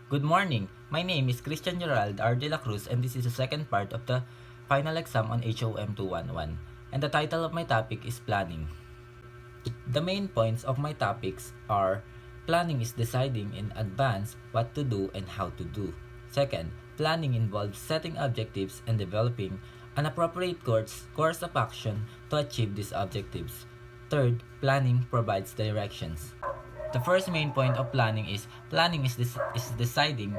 Good morning. My name is Christian Gerald R. De La Cruz, and this is the second part of the final exam on HOM 211. And the title of my topic is planning. The main points of my topics are: planning is deciding in advance what to do and how to do. Second, planning involves setting objectives and developing an appropriate course of action to achieve these objectives. Third, planning provides directions. The first main point of planning is deciding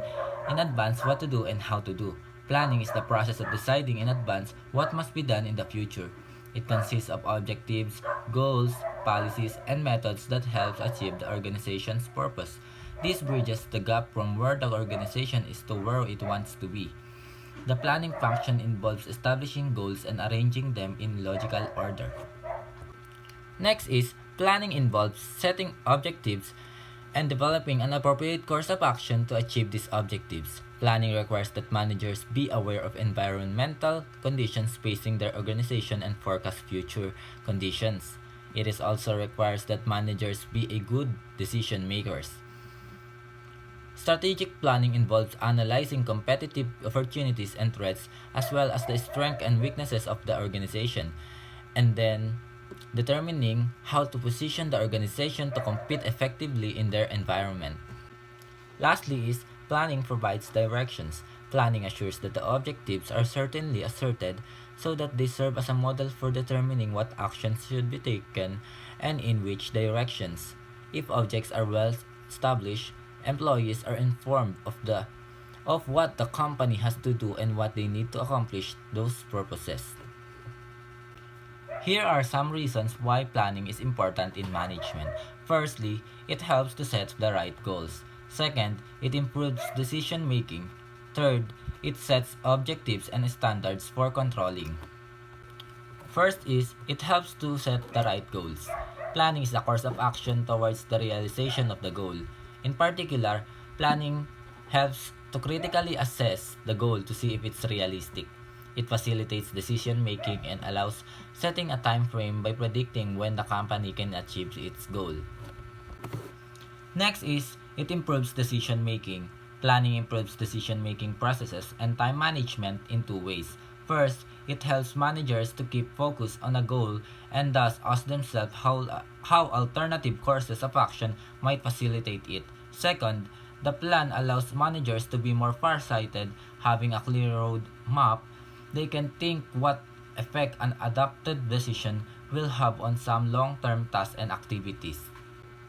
in advance what to do and how to do. Planning is the process of deciding in advance what must be done in the future. It consists of objectives, goals, policies, and methods that help achieve the organization's purpose. This bridges the gap from where the organization is to where it wants to be. The planning function involves establishing goals and arranging them in logical order. Next is planning involves setting objectives and developing an appropriate course of action to achieve these objectives. Planning requires that managers be aware of environmental conditions facing their organization and forecast future conditions. It is also requires that managers be a good decision makers. Strategic planning involves analyzing competitive opportunities and threats as well as the strengths and weaknesses of the organization, and then determining how to position the organization to compete effectively in their environment. Lastly is planning provides directions. Planning assures that the objectives are certainly asserted so that they serve as a model for determining what actions should be taken and in which directions. If objects are well established, employees are informed of what the company has to do and what they need to accomplish those purposes. Here are some reasons why planning is important in management. Firstly, it helps to set the right goals. Second, it improves decision making. Third, it sets objectives and standards for controlling. First is, it helps to set the right goals. Planning is the course of action towards the realization of the goal. In particular, planning helps to critically assess the goal to see if it's realistic. It facilitates decision making and allows setting a time frame by predicting when the company can achieve its goal. Next is, it improves decision making. Planning improves decision making processes and time management in two ways. First, it helps managers to keep focus on a goal and thus ask themselves how alternative courses of action might facilitate it. Second, the plan allows managers to be more far-sighted, having a clear road map. They can think what effect an adopted decision will have on some long-term tasks and activities.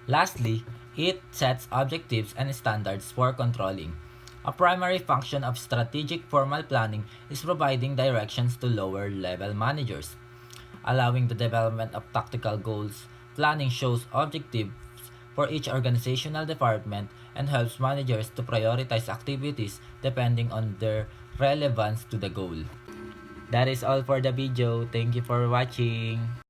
Lastly, it sets objectives and standards for controlling. A primary function of strategic formal planning is providing directions to lower-level managers. Allowing the development of tactical goals, planning shows objectives for each organizational department and helps managers to prioritize activities depending on their relevance to the goal. That is all for the video. Thank you for watching.